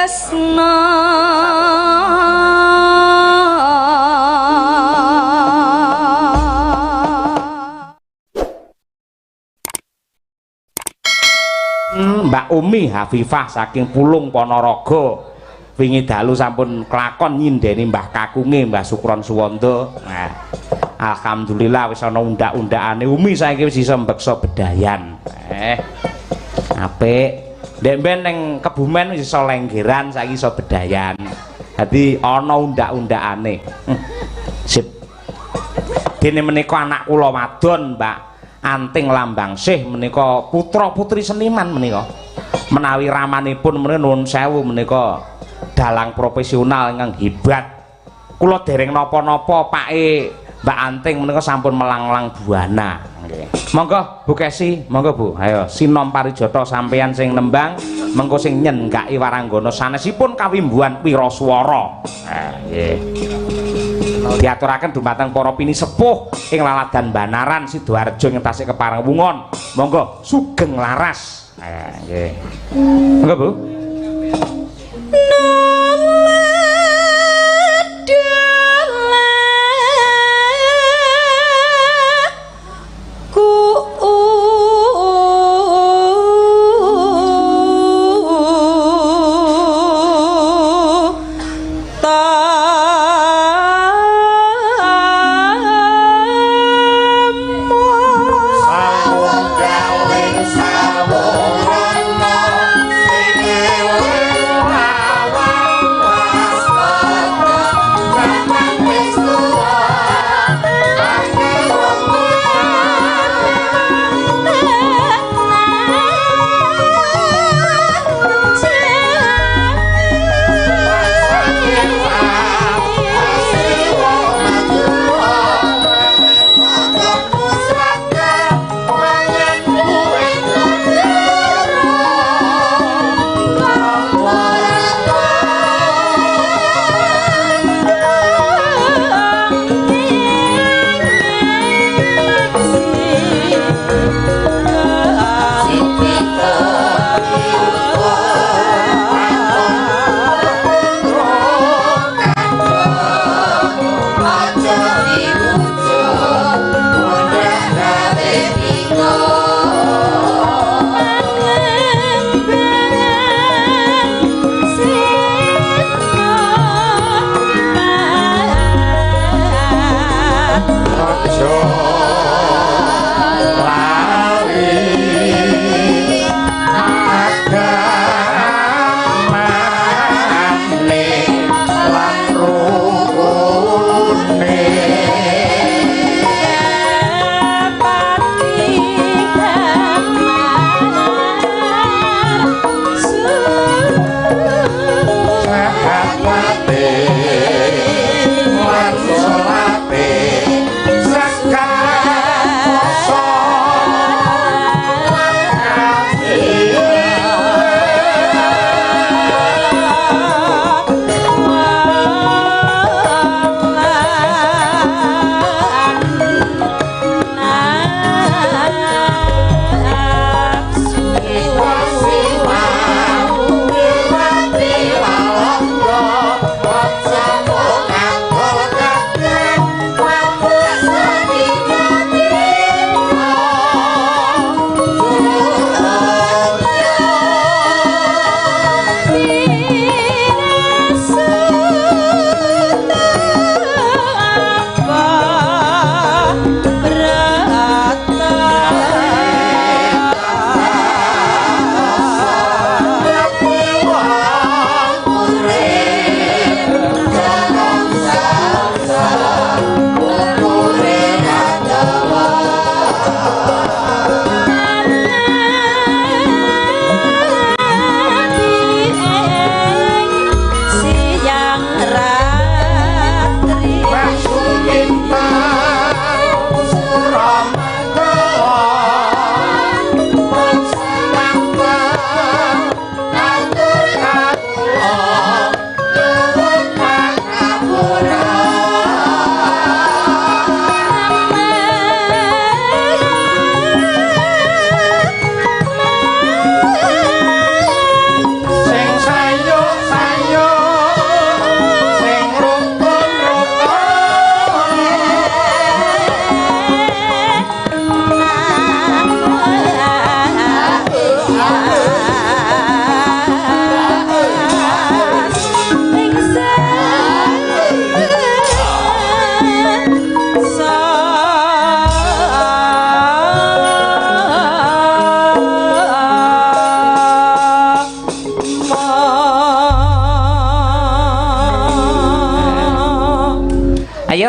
tresno Mbak Umi Hafifah saking Pulung Ponorogo wingi dalu sampun kelakon nyindeni Mbah Kakunge Mbah Sukron Suwanda. Nah, alhamdulillah wis ana undak-undakane Umi saiki wis iso mbeksa bedayan. Apik. Ndek mben ning Kebumen wis iso lenggeran saiki iso bedayan. Dadi ana undak-undakane. Sip. Dene menika anak kula wadon, Mbak Anting Lambangsih menika putra putri seniman menika. Menawi ramanipun menika nuwun sewu menika dalang profesional ingkang hebat. Kula dereng napa-napa pake Mbak Anting menika sampun melanglang buana. Nggih. Monggo Bu Kesi, monggo Bu. Ayo sinom parijata sampeyan sing nembang, mengko sing nyenggaki waranggana sanesipun kawimbuhan wiraswara. Nggih. Diaturaken dumateng para pinisepuh ing Laladan Banaran Sidoarjo ing tasih keparewungon. Monggo sugeng laras. Nggih. Monggo Bu. Sawung galing sawung ana sing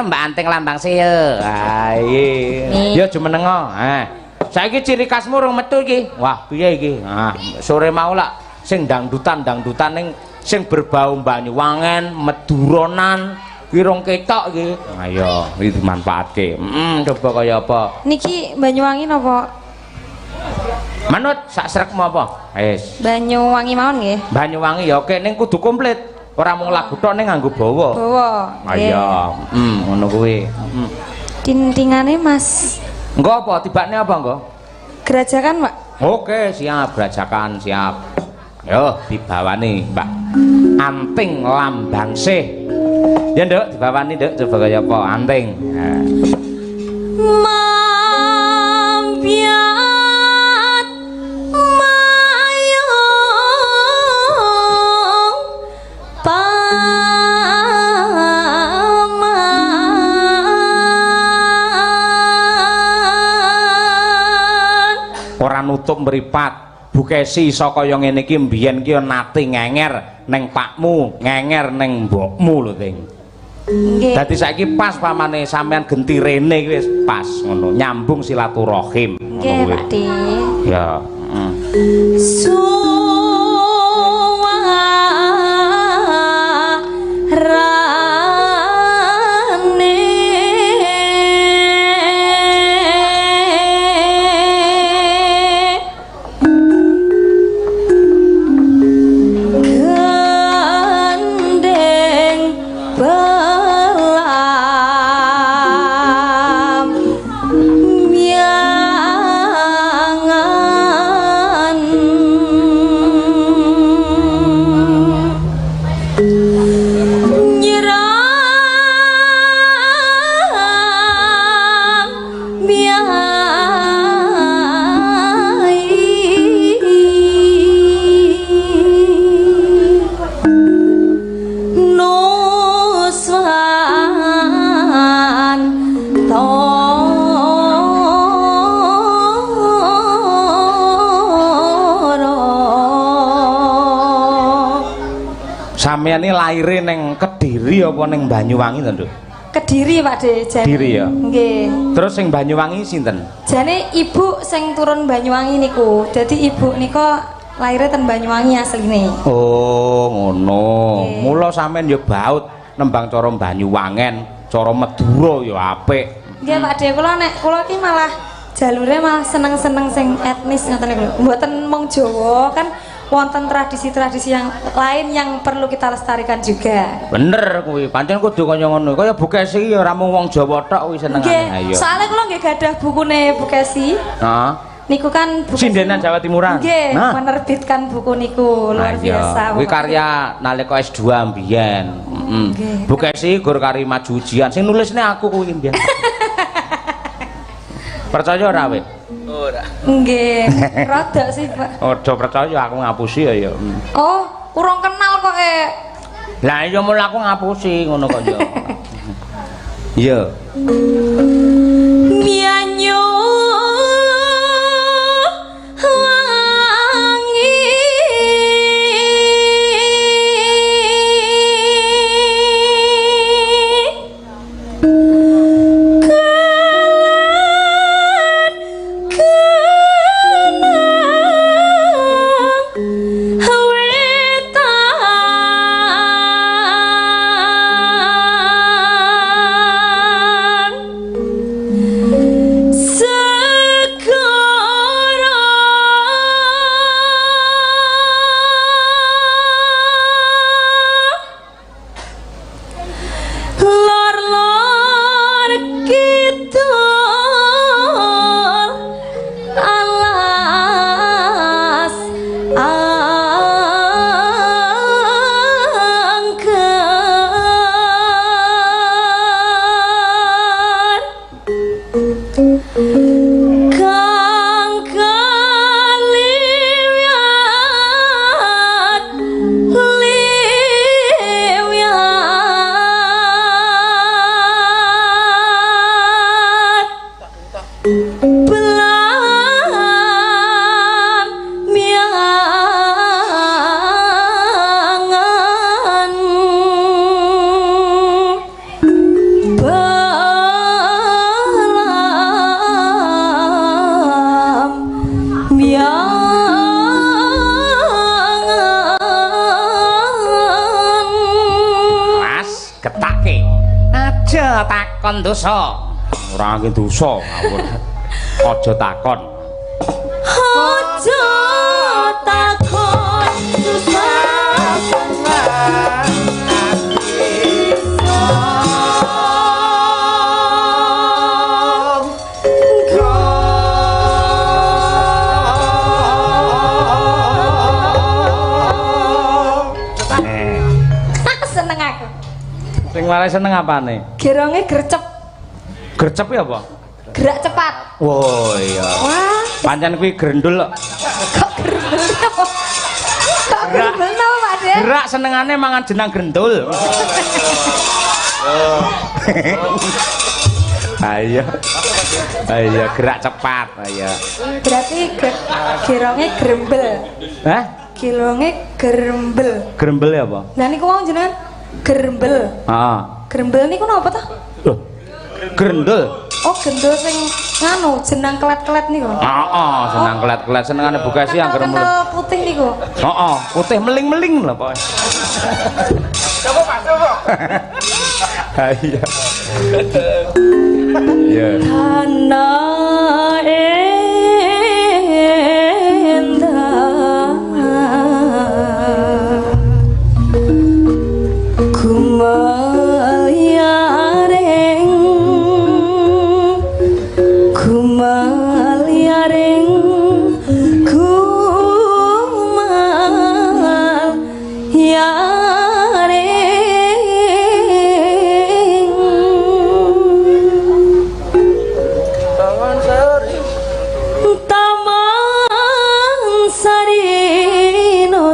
Mbak Anting Lambang Seo. Ha iya. Ya jumenengo. Ha. Saiki ciri khasmu rung metu iki. Wah, piye iki? Ah, sore mau lak sing dangdutan ning sing berbau Banyuwangen, Meduronan, ki rong ketok iki. Ayo, iki dimanfaatke. Coba kaya apa? Niki Banyuwangi napa? Manut sak srekmu apa? Wis. Banyuwangi mawon nggih. Banyuwangi ya oke ning kudu komplit. Ora mung lagu tok ning nganggo bawa. Bawa. Ayo, ngono kuwi. Tintingane Mas. Engko apa? Tibane apa engko? Gerajakan, Pak. Oke, siap, gerajakan siap. Yo, dibawani, Mbak. Anting Lambangsih. Ya, Nduk, dibawani, Nduk, coba kaya apa? Anting. Nah. Mampiat mayong paman. Ora nutup mripat. Bukesi iso kaya ngene iki mbiyen ki nate ngenger ning pakmu, ngenger ning mbokmu lho, Ting. Nggih. Dadi saiki pas pamane sampean genti rene iki wis pas ngono, nyambung silaturahim. Nggih, Pak Di. Ya, sampeyan iki laire ning Kediri apa ning Banyuwangi to, Nduk? Kediri, Pak De. Kediri ya. Nggih. Terus sing Banyuwangi sinten? Jane ibu sing turun Banyuwangi niku. Dadi ibu nika laire ten Banyuwangi asline. Oh, ngono. Mula sampean ya baut nembang cara Banyuwangen, cara Madura ya apik. Nggih, Pak De, kula iki malah jalure malah seneng-seneng sing etnis ngoten niku. Mboten mung Jawa kan wonten tradisi-tradisi yang lain yang perlu kita lestarikan juga. Bener kuwi, pancen kudu kaya ngono. Kaya Bukesi iki ya ora mung wong Jawa tok kuwi senengane. Nggih, soalnya kula nggih gadah bukune Bukesi. Heeh. Niku kan Bukesi. Sindenan Jawa Timuran. Nggih, menerbitkan buku niku luar biasa. Kuwi karya nalika S2 mbiyen. Bukesi gur kari maju ujian. Sing nulisne aku kuwi mbiyen. Percaya ora wit? Ora. Nggih, rada sih, Pak. Ojo percaya aku ngapusi ya. Oh, kurang kenal kok Lah iya mul aku ngapusi ngono kok ya. Iya. Mianyo takon dosa. Ora angin dosa ngawur. Aja takon. Aja takon dosa. Seneng aku. Sing malah seneng apane? Geronge gercep. Gercep ya apa? Gerak cepat. Oh iya. Wah, Pancen kuwi grendul kok. kok gerendul apa? Kok gerendul apa, Pak De? Gerak senengane mangan jenang grendul. Ayo. Ayo gerak cepat, ayo. Berarti geronge grembel. Hah? Geronge gerembel. Grembel ya apa? Lah niku wong jenengan gerembel. Heeh. Gerembel niku napa ta? Loh. Grendul. Oh, gendul sing nganu jenang kelet-kelet niku. Heeh, senang kelet-kelet senengane Bugasi yang grembel. Kental putih niku. Heeh, putih meling-meling lho pokoke. Coba Pak, coba. Iya. Iya. Kana endah kumaliareng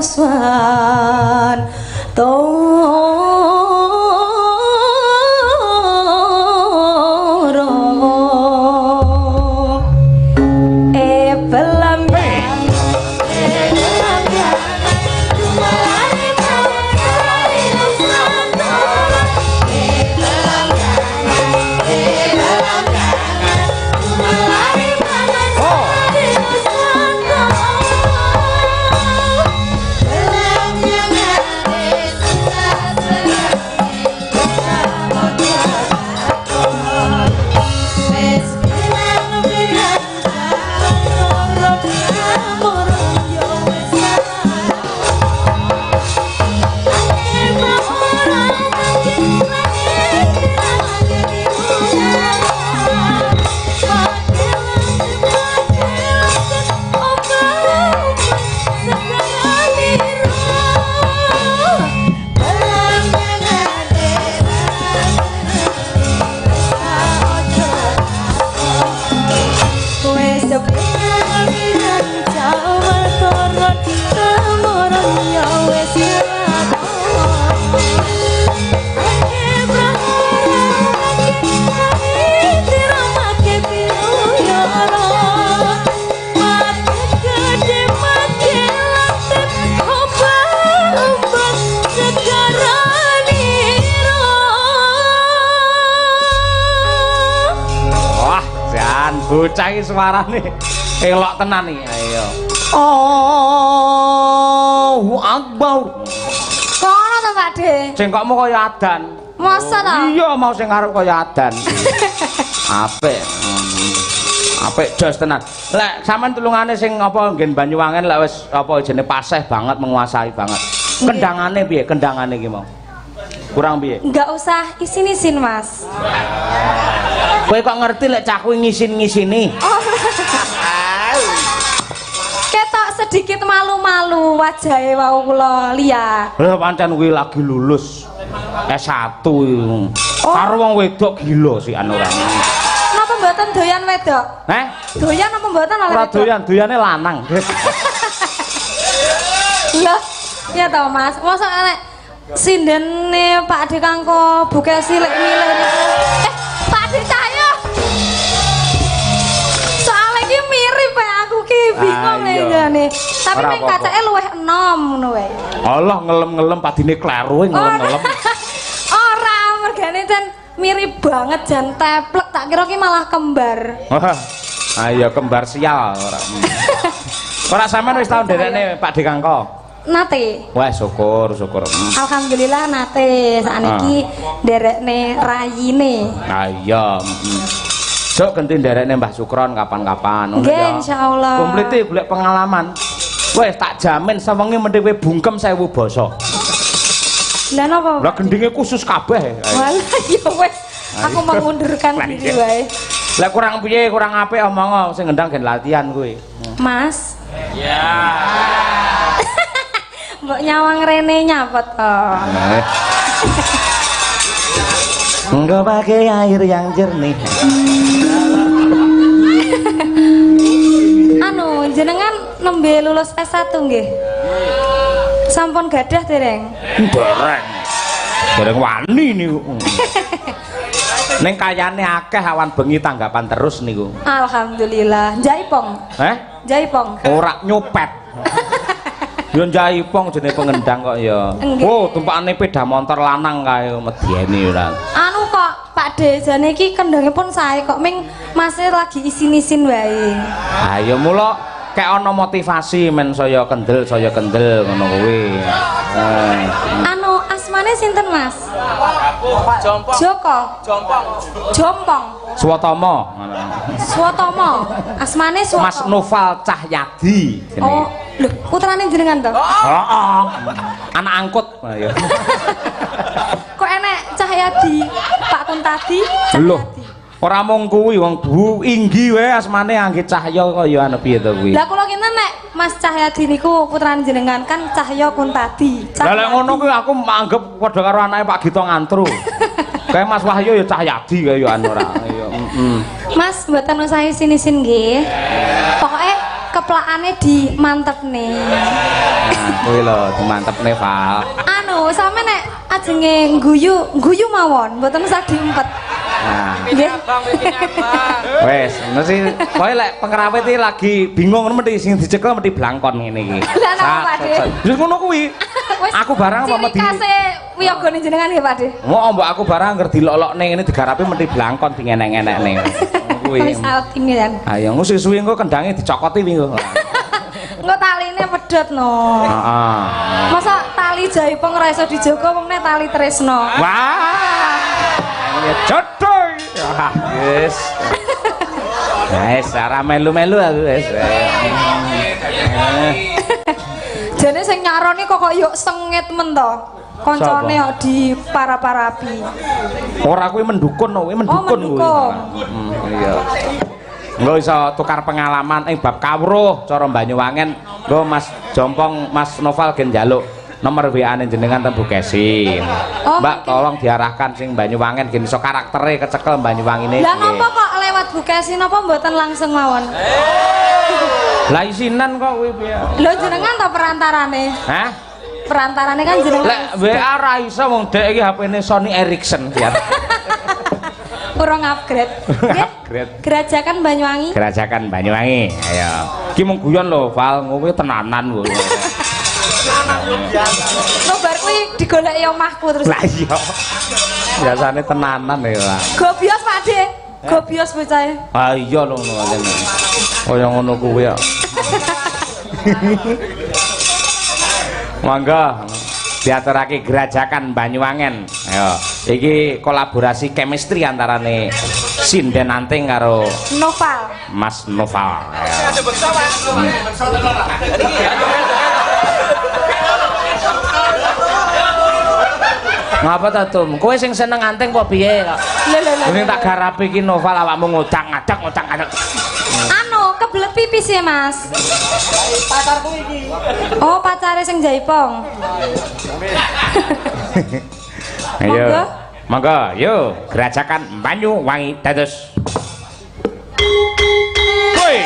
Swan Toro Belam bocah iki suarane elok tenan iki. Ayo. Allahu Akbar. Kono to, Pak De? Sing kokmu kaya adan. Masa ta? Iya, mau sing arep kaya adan. Apik. Apik jos tenan. Lek sampean tulungane sing apa nggen Banyuwangen lek wis apa jenenge paseh banget menguasai banget. Kendangane piye? Kendangane iki mau. Kurang piye? Enggak usah isin-isin, Mas. Kowe kok ngerti lek cah kuwi ngisin-ngisini? Oh. Ketok sedikit malu-malu wajahe wau kula lihat. Lah pancen kuwi lagi lulus S1 iki. Karo wong wedok gila sih anu ora. Napa mboten doyan wedok? Doyan apa mboten oleh ora wedok? doyan, doyane lanang. Lah, ya toh Mas. Mosok nek sindene Pak Ade kangko buke silik milih niku. Pak Ade cahyo. Soale iki mirip ya aku ki bingung ngene. Tapi nek kacake luwih enom ngono wae. Allah ngelem-ngelem padine kleru ngelem-ngelem. Ora, mergane jan mirip banget jan teplek tak kira ki malah kembar. Wah. Ayo kembar sial ora. Ora sampean wis tau nderekne Pak Dekangko. nate. Wah, syukur. Alhamdulillah nate sakniki nderekne rayine. Ah iya. Sok ganti nderekne Mbah Sukron kapan-kapan. Nggih, insyaallah. Komplite golek pengalaman. Wes tak jamin sewengi mendhewe bungkem 1000 basa. Lah napa? Lah gendinge khusus kabeh. Walah ya wes. Aku mengundurkan diri wae. Lah kurang piye, kurang apik omong sing ngendang gen latihan kuwi. Mas. Ya. Mbok nyawang rene nyapot to. Enggak pakai air yang jernih. Anu, jenengan nembe lulus S1 nggih? Sampun gadah dereng? Dereng wani niku. Ning kayane akeh awan bengi tanggapan terus niku. Alhamdulillah. Jaipong. Jaipong. Ora nyopet. Yo jaipong jenenge pengendang kok ya. Oh, tumpakane sepeda motor lanang kae medyeni ora. Anu kok Pak De jane iki kendangipun sae kok ming masih lagi isin-isin wae. Ha ya mula kek ana motivasi men saya kendel ngono kuwi. Anu asmane sinten Mas? Jompong. Joko. Jompong. Swatama. Swatama. Asmane Swatama. Mas Noval Cahyadi jenenge. Oh, lho putrane jenengan to? Heeh. Anak angkut. Ya. Kok enek Cahyadi? Pak Kuntadi Loh. Cahyadi. Ora mung kuwi wong Bu Inggi wae asmane Anggi Cahya kaya anu piye to kuwi. Lah kula kinten nek Mas Cahyadi niku putrane jenengan kan Cahya Kuntadi. Lah lek ngono kuwi aku anggap padha karo anake Pak Gito Ngantru. Kayak Mas Wahyu ya Cahyadi kaya anu ora. Ya Mas mboten usah isin-isin nggih. Pokoke keplakane dimantepne. Nah, kuwi lho dimantepne Val. Anu sampe nek ajenge guyu mawon mboten usah diumpet. Nah, Nggih. wes, mesti kowe lek pengrawit iki lagi bingung mesti sing dicekel mesti blangkon ngene iki. Lah napa Pak De? Wis ngono kuwi. Aku barang apa mesti ciri khase wiyagane jenengan nggih Pak De. Mau mbok aku barang ngerti dilolokne ngene digarapi mesti blangkon dingenek-enekne. Kuwi. Wis altine kan. Ayo ngusi suwi engko kendange dicokoti wingi. Engko taline pedhot no. Heeh. Masa tali jaipong ora iso dijogo mene tali tresno. Wah. Ya jodoh. Wah, wis. Wis ora melu-melu aku wis. Jane sing nyaroni kok yuk sengit men to. Koncone kok di para-parapi. Ora kuwi mendukun kuwi mendukun kuwi. mendukun. Iya. Engko iso tukar pengalaman ing bab kawruh cara Banyuwangen. Engko Mas Jompong, Mas Noval gen njaluk nomor WA-ne jenengan teng Bukesi. Mbak tolong diarahkan sing Banyuwangen gen iso karaktere kecekel Banyuwangine. Lah napa kok lewat Bukesi napa mboten langsung mawon? Lah isinan kok kuwi piye? Lho jenengan to perantarane? Hah? Perantarane kan jenengan. Lek WA ra iso wong dek iki HP-ne Sony Ericsson ya. Kurang upgrade. Upgrade. Gerajakan Banyuwangi. Gerajakan Banyuwangi. Ayo. Ki mung guyon lho, Val, ngowe tenanan lho. Lo bar kuwi digoleki omahku terus. Lah iya. Biasane tenanan ya. Gobios Pak De. Gobios bocahe. Ah iya lho ngono ngene. Kaya ngono kuwi ya. Mangga diaturake Gerajakan Banyuwangen. Ayo, iki kolaborasi chemistry antarane Sinden Anting karo Noval. Mas Noval. Ngapa ta Tum? Kowe sing seneng Anting apa piye kok? Ning tak garapi iki Noval awakmu ngocak-ngacak. Anu, kebelet pipis ya, Mas. Pacarku iki. Oh, pacare sing Jaipong. Ayo. Monggo, yuk Gerajakan Banyuwangi dados. Woi.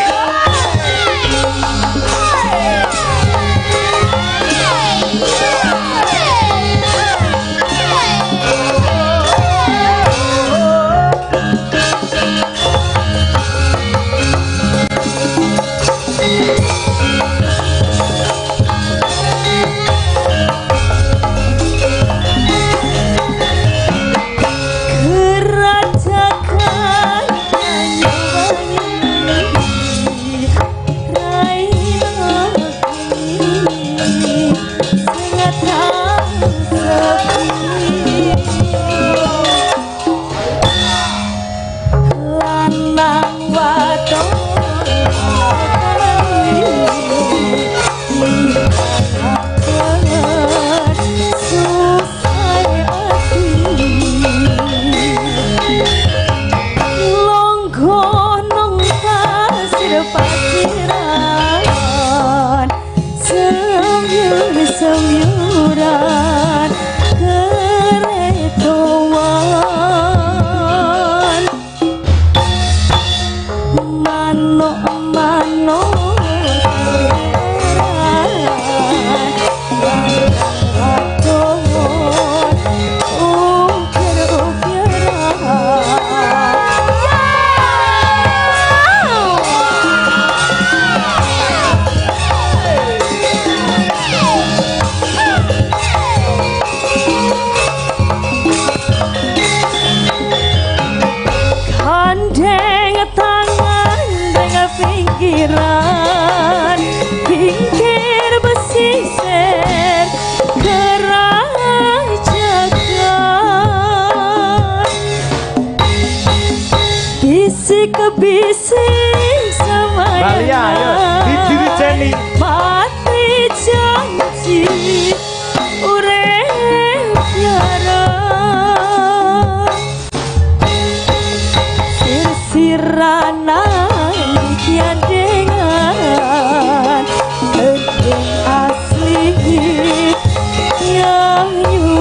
yang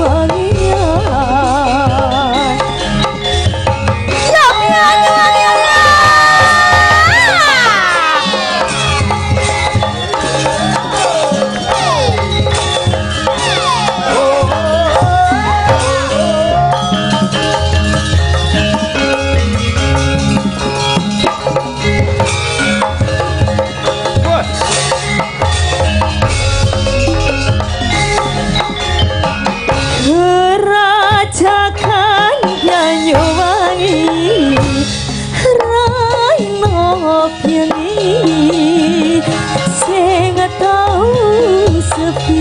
wangian yang wangian rajakan nyanyi wangi raino piangi sing tau sepi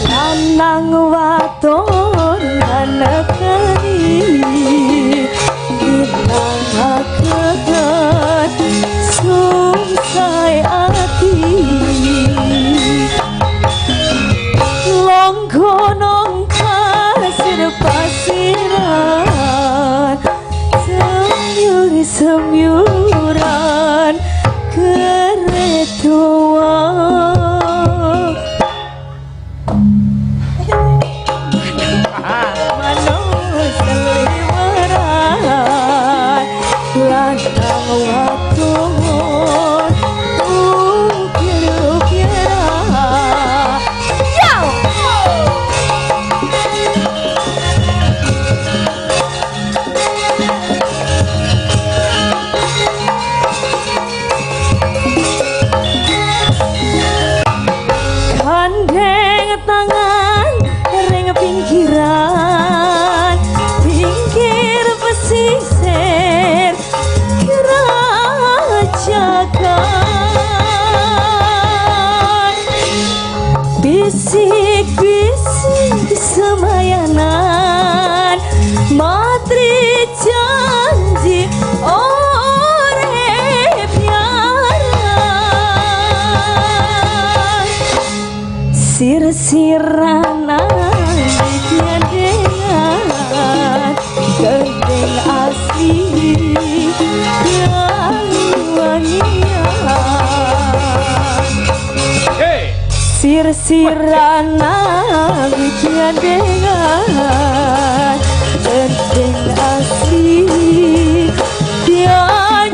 lanang wadon anakani dinamakan sungsai ati gonong pasir pasiran semyuran keretuan manos seliweran lantang wadon ukir-ukiran gandeng tangan ring pinggiran pinggir pesisir kerajakan bisik-bisik semayanan matri janji ore piaran sir-sirana tiandengan gendeng asli yang wangian sir-sirana tiandengan gendeng asli yang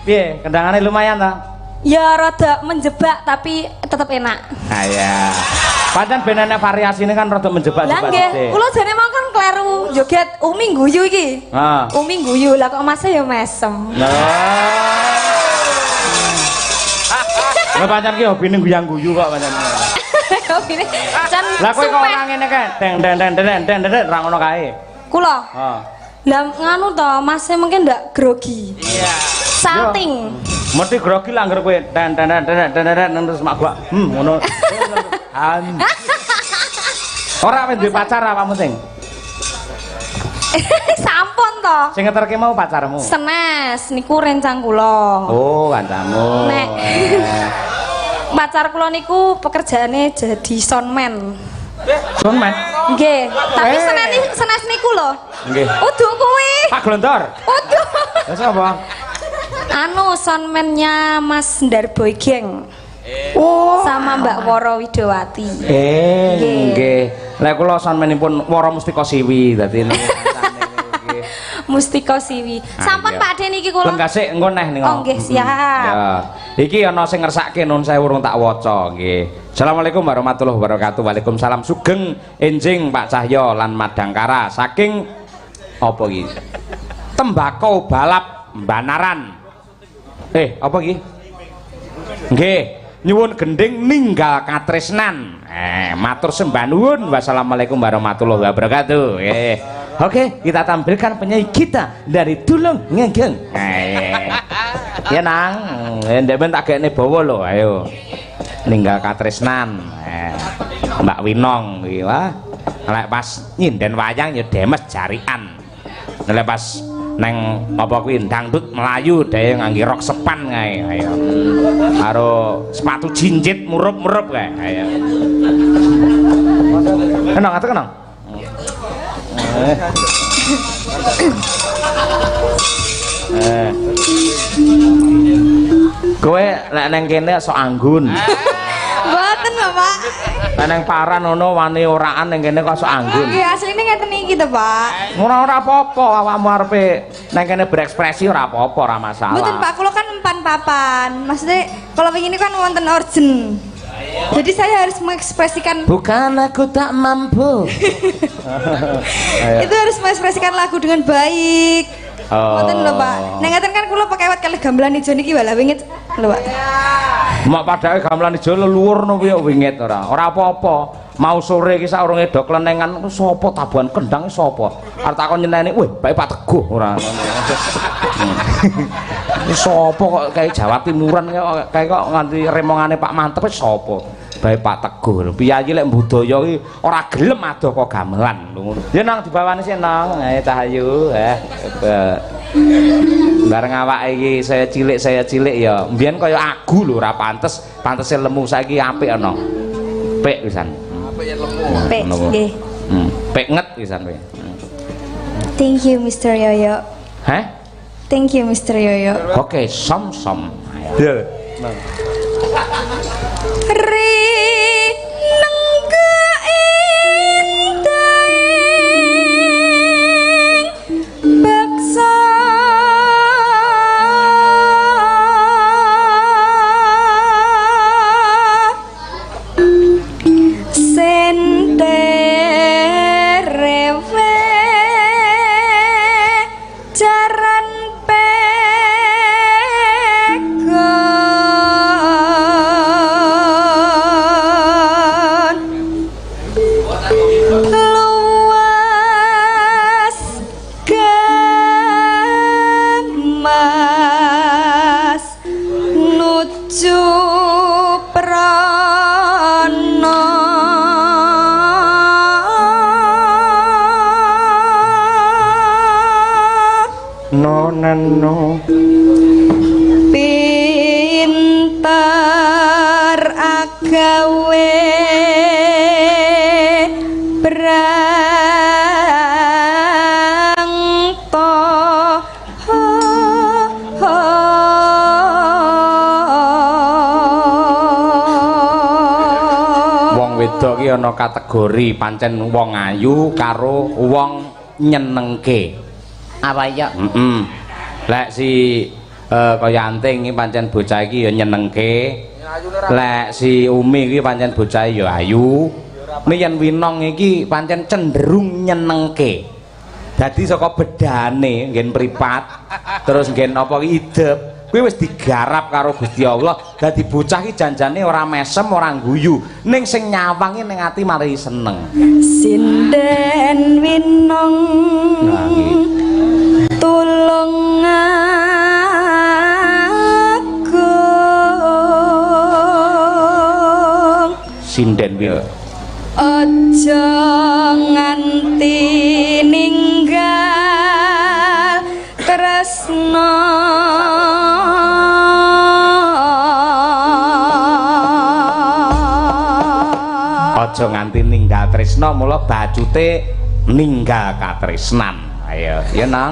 piye kendangane lumayan ta ya rada menjebak tapi tetap enak ya pancen benane variasi ini kan rada menjebak lah nggih kula jane mau kan kleru joget Umi guyu iki Umi guyu lah kok Mas ya mesem lha pancen ki hobine guyang-guyu kok pancen hobine can lah kowe kok ora ngene kae deng ra ngono kae kula lah nganu to Mas mungkin ndak grogi iya salting mesti grogi lah anggere kowe den terus mak gua ngono ora duwe pacar apamu sing sampun to sing ngeterke mau pacarmu senes niku rencang kula oh kancamu nek pacar kula niku pekerjaane jadi soundman soundman nggih tapi senes niku lho nggih uduk kuwi Pak Glontor uduk lha sapa anu soundman-nya Mas Ndarboy Geng sama Mbak Woro Widowati nggih lha kula soundmanipun Woro Mustika Siwi dadi Mustika Siwi sampun Pak Den iki kula lenggase engko neh ning oh nggih siap ya iki ana sing ngersake nun saya urung tak waca nggih Assalamualaikum warahmatullahi wabarakatuh Waalaikumsalam sugeng enjing Pak Cahyo lan Madangkara saking apa iki tembakau balap Banaran apa iki nggih nyuwun gending ninggal katresnan matur sembah nuwun wassalamualaikum warahmatullahi wabarakatuh oke kita tampilkan penyanyi kita dari Tulung Ngegeng ya nang ndek ben tak gekne bawa lho ayo ninggal katresnan Mbak Winong iki wah lek pas nyinden wayang ya demes jarian lek pas neng apa kuwi dangdut Melayu dhewe ngangge rok sepan kae ayo karo sepatu jinjit murup-murup kae ayo kenang atuh kenang Kowe nek nang kene sok anggun. Mboten lho, Pak. Nek nang paran ngono wani oraan ning kene kok sok anggun. Nggih, asline ngeten iki to, Pak. Ora apa-apa awakmu arepe nang kene berekspresi ora apa-apa, ora masalah. Mboten, Pak, kula kan empan papan. Maksudnya kalau begini kan wonten urgent. Jadi saya harus mengekspresikan. Bukan aku tak mampu. Itu harus mengekspresikan lagu dengan baik. Mboten lho, Pak. Nek ngaten kan kula pakai wet kalih gamelan ijo niki walah wingit lho, Pak. Mak padake gamelan ijo leluhur no piye wingit ora. Ora apa-apa. Mau sore iki saurunge do klenengan sapa tabuhan kendang sapa? Arep takon nyeneni, "Weh, bae Pak Teguh." Ora. Iki sapa kok kayak Jawa Timuran kayak kok nganti remongane Pak Mantep sapa? Bae Pak Teguh. Piyayi lek budaya iki ora gelem adoh kok gamelan ngono. Ya nang dibawani sih nang, Cahayu, bareng awake iki saya cilik ya. Mbiyen kaya agu lho ora pantes, pantese lemu saiki apik ana. Pek pisan. Apik lemu. Pek nggih. Pek nget pisan kowe. Thank you Mr. Yoyo. Hah? Thank you Mr. Yoyo. Oke, som. Ayo. No. Pinter agawe brangto wong wedok iki ana kategori pancen wong ayu karo wong nyenengke. Apa ya? Lek si kaya Anting iki pancen bocah iki ya nyenengke. Lek si Umi iki pancen bocah ya ayu. Yen Winong iki pancen cenderung nyenengke. Dadi saka bedane nggen mripat terus nggen apa iki idep kuwi wis digarap karo Gusti Allah. Dadi bocah iki janjane ora mesem ora guyu ning sing nyawangi ning ati mari seneng. Sinden Winong tulung aku sinden Winong aja nganti ninggal tresna aja nganti ninggal tresna mula bacute ninggal katresnan. Ayo, ya nang,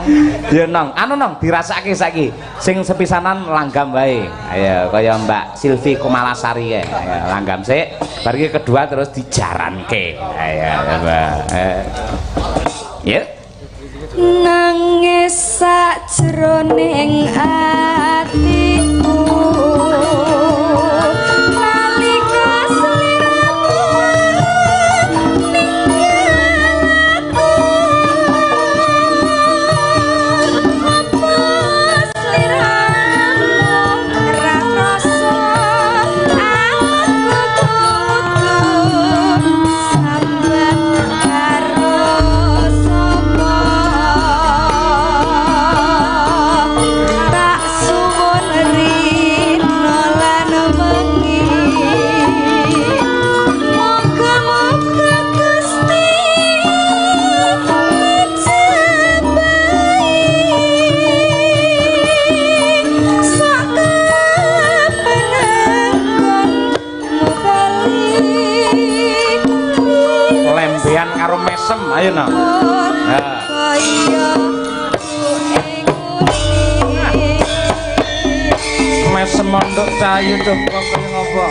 anu nang dirasake saiki. Sing sepisanan langgam wae. Ayo, kaya Mbak Silvi Komalasari ya. Ayo, langgam sik. Bar iki kedua terus dijaranke. Ayo, Mbak. Ya. Nangis sajroning atiku. Tak mondok cahayu coba kaya ngapa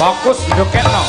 fokus didokekno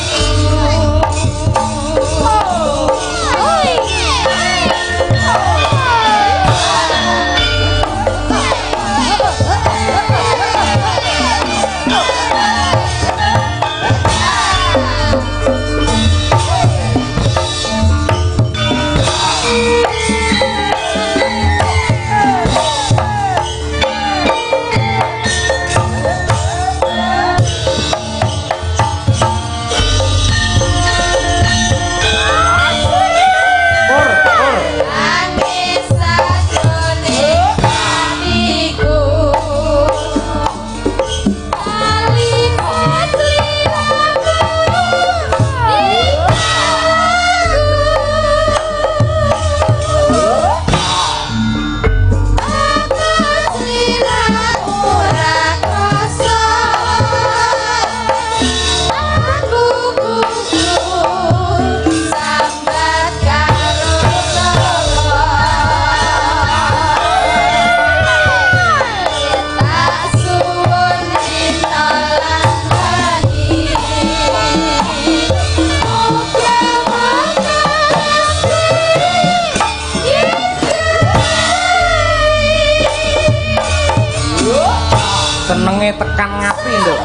senenge tekan ngapi lho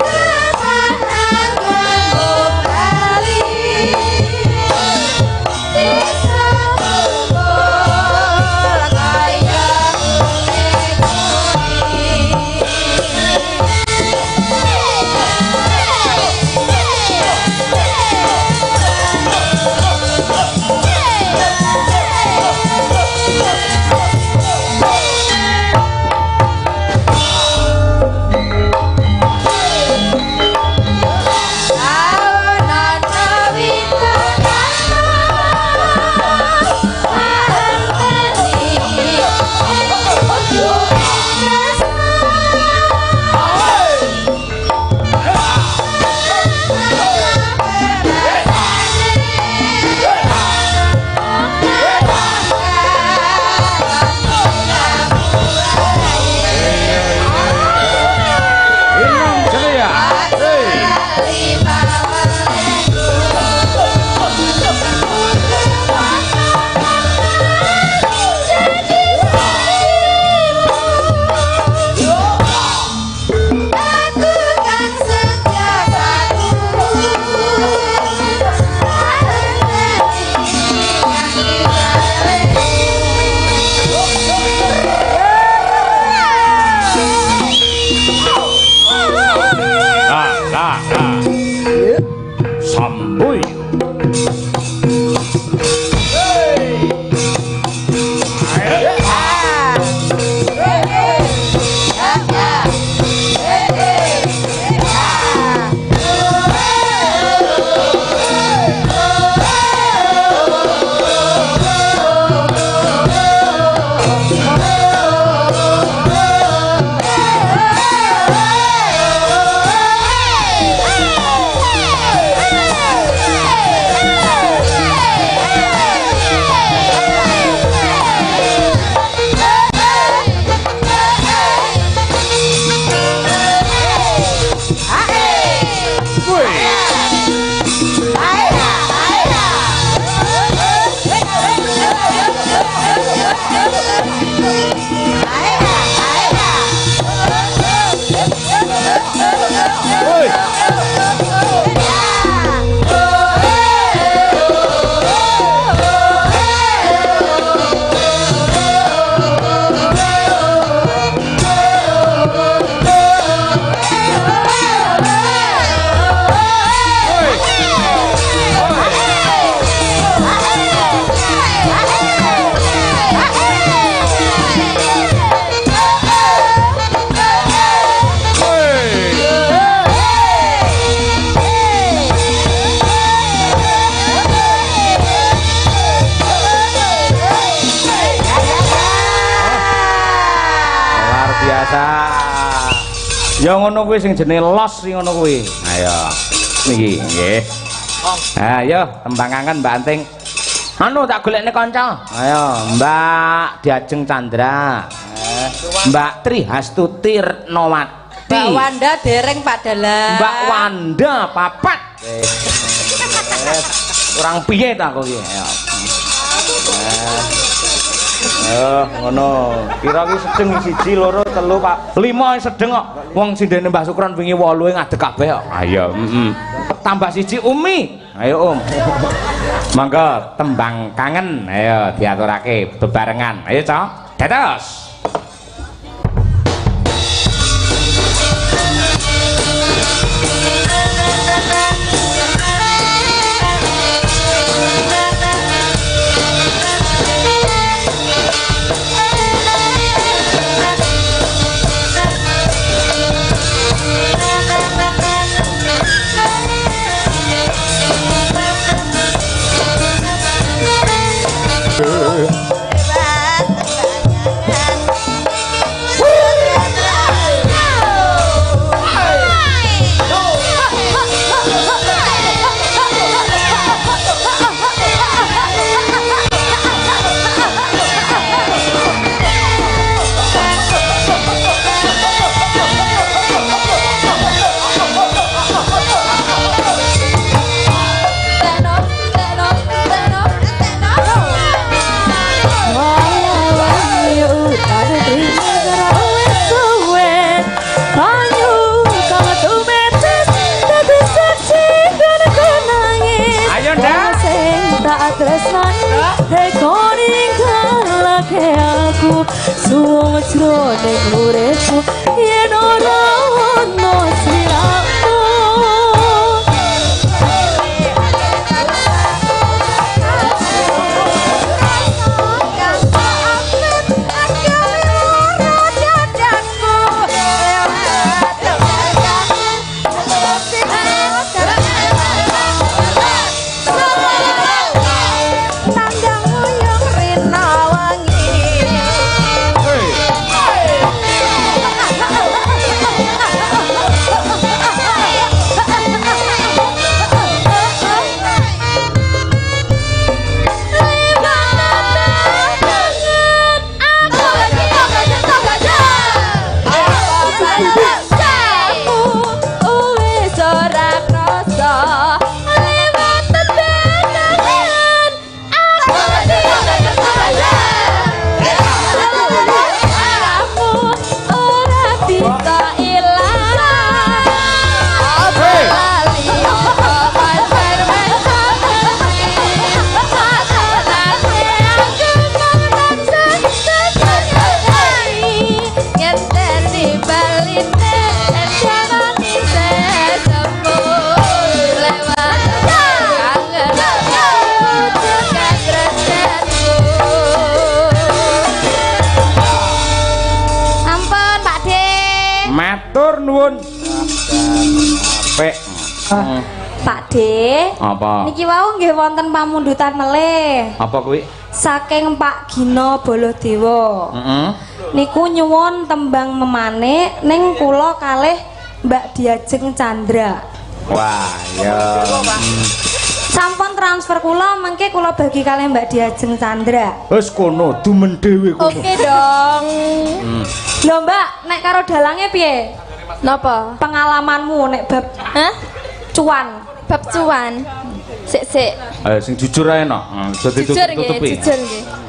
Ya ngono kuwi sing jenenge los sing ngono kuwi. Ayo. Niki nggih. Ayo tembang kangen Mbak Anting. Anu tak golekne kanca. Ayo Mbak Diajeng Chandra. Mbak Tri Hastuti Retnowati. Mbak Wanda dereng Pak Dalang. Mbak Wanda papat. Kurang piye ta kok iki? Ngono. Kira ki sedeng 1 2 3 Pak. 5 sedeng kok. Wong sindene Mbah Sukron wingi 8 ngadeg kabeh kok. Ayo, Tambah 1 Umi. Ayo Om. Mangga tembang kangen. Ayo diaturake bebarengan. Ayo, Cok. Dados. Suwung jroning uripku yen ora ono sliramu. Pak De, apa? niki wau nggih wonten pamundutan melih. Apa kuwi? Saking Pak Gino Baladewa. Niku nyuwun tembang memane ning kula kalih Mbak Diajeng Chandra. Wah, ya. Sampun transfer kula mengke kula bagi kalih Mbak Diajeng Chandra. Wis kono dumen dhewe kono. Oke dong. Lho Mbak, nek karo dalange piye? Napa? Pengalamanmu nek bab cuan. Bab cuan. Sik. Ayo sing jujur ae no. Jujur nggih.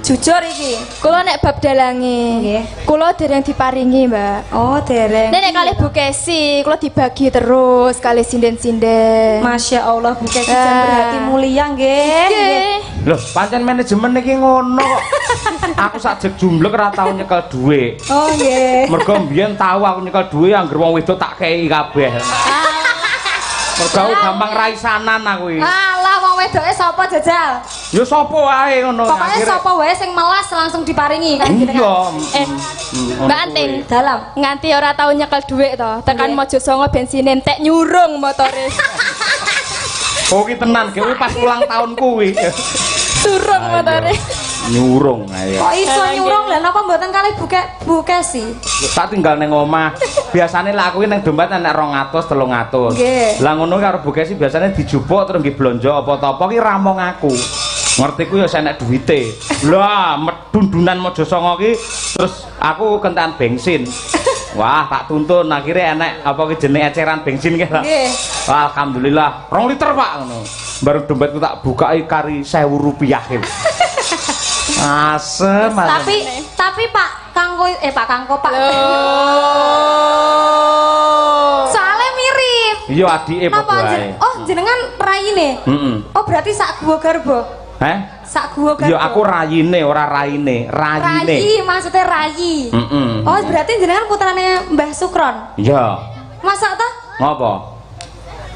Jujur iki. Kula nek bab dalange Nggih. kula dereng diparingi, Mbak. Oh, dereng. Nek kalih Bu Kesi, kula dibagi terus kalih sinden-sinden. Masya Allah, Bu Kesi jan berhati mulia nggih. Nggih. Loh, pancen manajemen iki ngono kok. Aku sajek jumblek ora tau nyekel dhuwit. Oh nggih. Mergo mbiyen tau aku nyekel dhuwit anggere wong wedok tak kei kabeh. Mergo gampang raisanan aku iki. Alah wong wedoke sapa jajal? Ya sapa wae ngono. Pokoknya sapa wae sing melas langsung diparingi kan gitu Iya. Mbak Anting, dalam. nganti ora tau nyekel dhuwit to, tekan Mojosongo bensin entek nyurung motore. Oh ki tenan, kuwi pas ulang tahun kuwi. Surung motore. Nyurung ayo. Kok iso nyurung lha napa mboten kalih bukesi? Tak tinggal ning omah. Biasane lak kuwi ning dompet enek 200 300. Nggih. Lah ngono karo bukesi biasane dijupuk terus nggih blonjo apa-apa ki ramong aku. Ngerti ku ya enek duwite. Lah medundunan Mojosongo ki terus aku kentekan bensin. Wah, tak tuntun akhirnya enek apa ki jenenge eceran bensin ki. Nggih. Wah, alhamdulillah 2 liter Pak ngono. Baru dompetku tak bukai kari 1.000 rupiah ki. Asem. Tapi Pak Kangko Pak. Soalnya mirip. Iya adike Napa padha ae. Oh, jenengan rayine? Heeh. Oh, berarti sak guwa garba. Heh? Sak guwa garba. Ya aku rayine ora raine, rayine. Rayi, maksudnya rayi. Heeh. Oh, berarti jenengan putrane Mbah Sukron. Iya. Masa ta? Ngopo?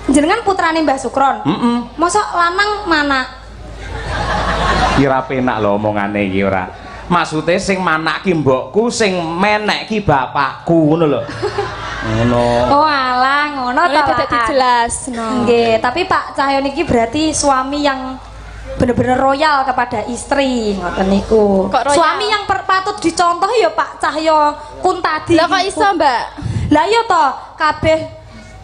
Jenengan putrane Mbah Sukron. Heeh. Masa lanang mana? Kira penak lho omongane iki ora. Maksude sing manak ki mbokku, sing menek ki bapakku ngono lho. Ngono. Oh alah, ngono Ini ta. tidak dijelasno. Nggih, tapi Pak Cahyo niki berarti suami yang bener-bener royal kepada istri, ngoten niku. Kok royal? Suami yang patut dicontoh ya Pak Cahyo Kuntadi. Lah kok iso, Mbak? Lah iya toh, kabeh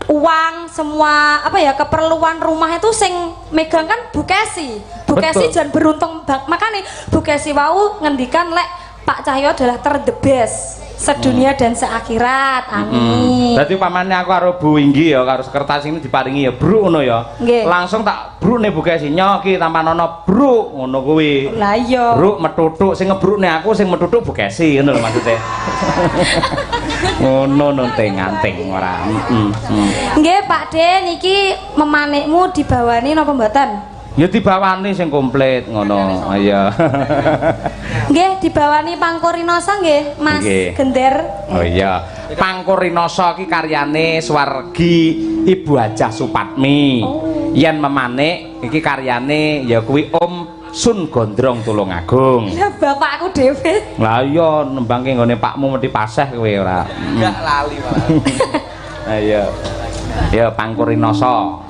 uang semua apa ya keperluan rumah itu sing megang kan Bukesi. Bukesi Betul. jan beruntung makanya Bukesi wau ngendikan lek Pak Cahyo adalah the best sedunia dan seakhirat. Amin. Dadi pamane aku karo Bu Inggi ya karo sekretaris ini diparingi ya bruk ngono ya. Nggih. Langsung tak bruk nih Bukesi nyoki tanpa nono bruk ngono kuwi. Lah iya. Bruk metutuk sing ngebrukne aku sing metutuk Bukesi ngono lho maksudnya. Ngono nonting-anting ora. Nggih Pak De niki memanikmu dibawani napa mboten? Ya dibawani sing komplit ngono. Iya. Nggih dibawani Pangkurinoso nggih Mas Nggih. Gender. Oh iya. Pangkurinoso ki karyane Swargi Ibu Hajah Supatmi. Yen memanik iki karyane ya kuwi Om Sun Gondrong Tulungagung. Lah bapakku dhewe. Lah iya nembangke nggone Pakmu mesti paseh kowe ora. Enggak lali malah. Ayo. Ya Pangkurinoso.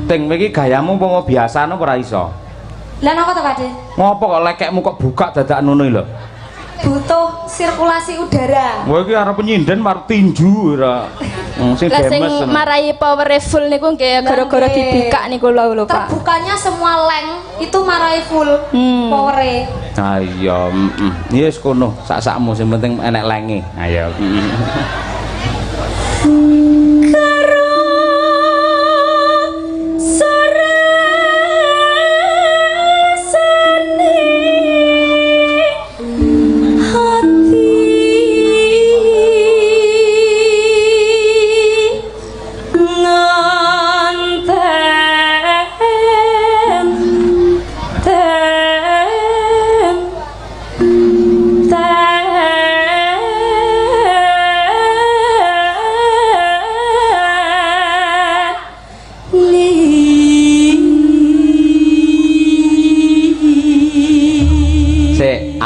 Ting iki gayamu apa biasa apa ora iso? Lah napa to Pak De? Ngopo kok lekekmu kok buka dadakan ngono lho? Butuh sirkulasi udara. Kowe iki arep nyinden mar tinju ora. Sing Lah sing demes. marai power full niku nggih gara-gara nggih. dibikak niku lho Pak. Terbukanya semua leng itu marai full powere. Ah iya, iya wis kono, sak-sakmu sing penting enek lenge. Ayo.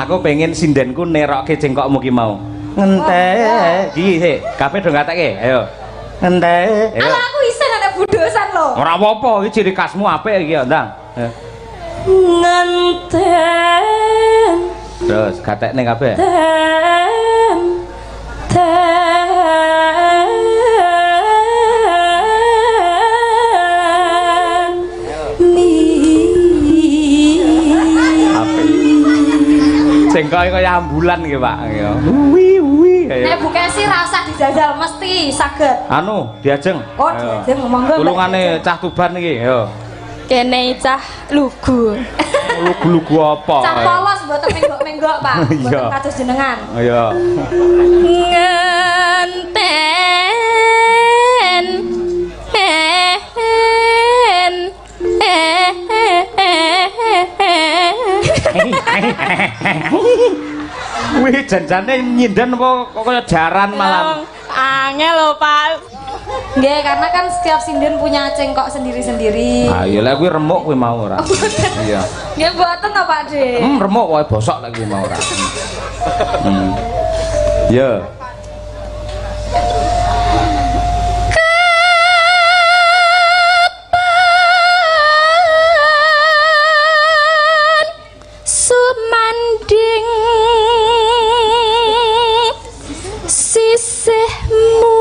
Aku pengen sindenku nerokke jengkokmu ki mau. Ngentek. Iki sik, kabeh do ngatekke. Ayo. Ngentek. Ayo. Ala aku iso nek budosan lho. Ora apa-apa, iki ciri khasmu apik iki ya, Ndang. Nganten. Terus gatekne kabeh. Jengkok kaya ambulan iki, Pak. Ya. Nek Bukesi ra usah dijajal mesti saged. Anu, diajeng. Oh, diajeng monggo. Tulungane cah Tuban iki, yo. Kene cah lugu. Lugu-lugu apa? Cah polos mboten menggok-menggok, Pak. Iya. Mboten kados jenengan. Ayo. Ngenten Wih, janjane nyinden apa kok kaya jaran malam. Angel lho, Pak. Nggih, karena kan setiap sinden punya cengkok sendiri-sendiri. Ah iya lah kuwi remuk kuwi mau ora. Iya. Nggih mboten to, Pak De. Remuk wae bosok lek kuwi mau ora. Ya. Sumanding sisihmu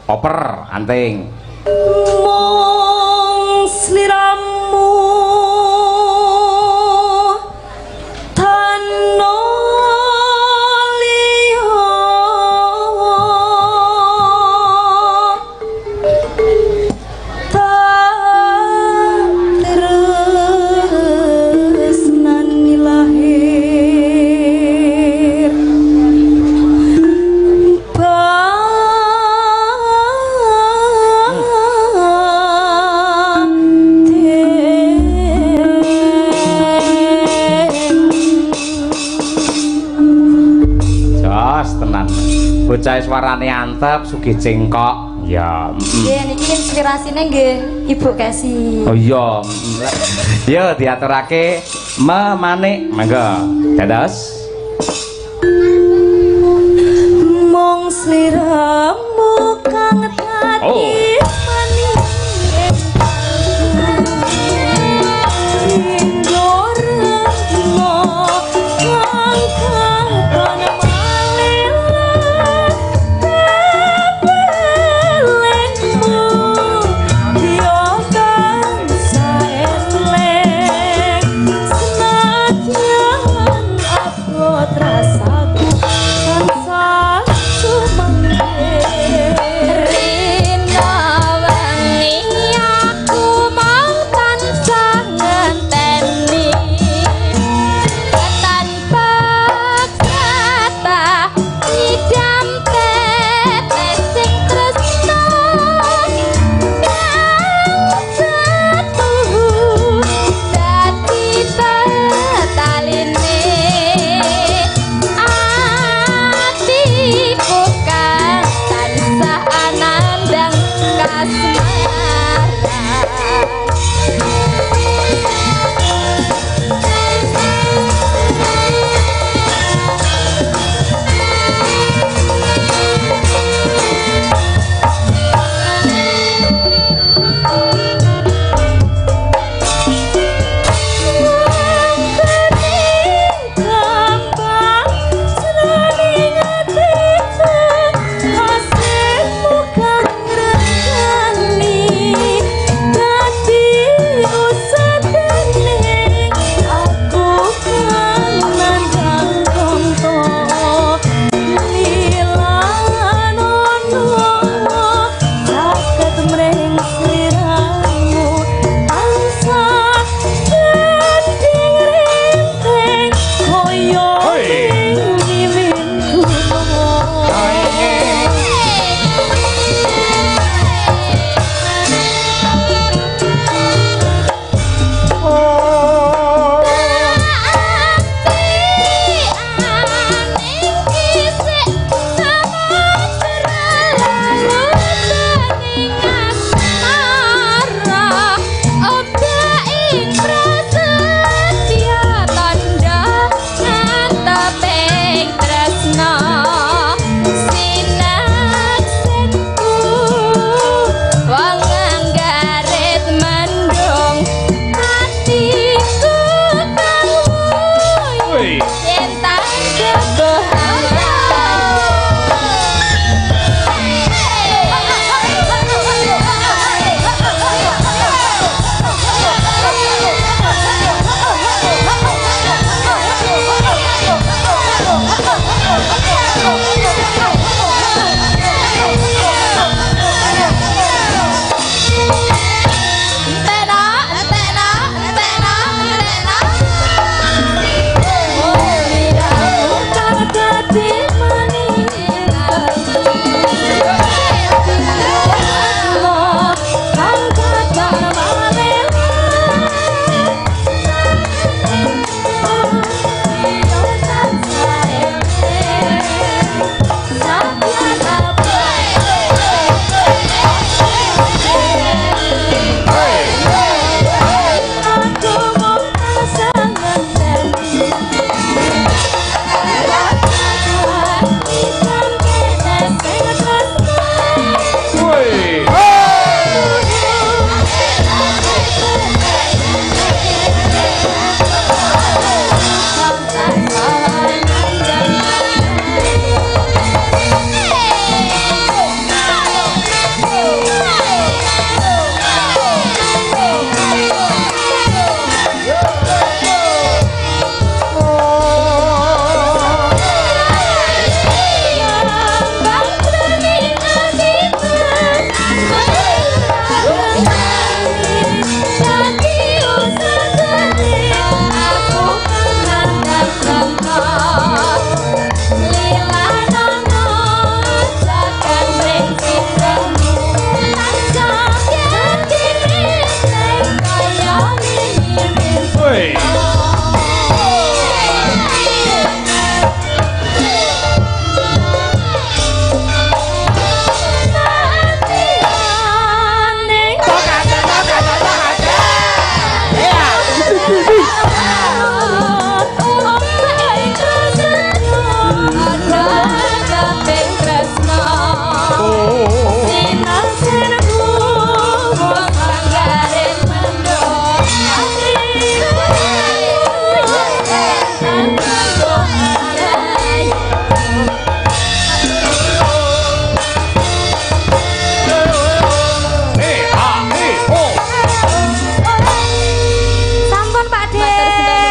Oper anting. Mong sliramu tano liya tak tresnani lahir bocah suarane antep sugih cengkok ya nggih niki inspirasine nggih Ibu Kesi. oh iya ya diaturake memanik mangga dados mong sliramu kang dadi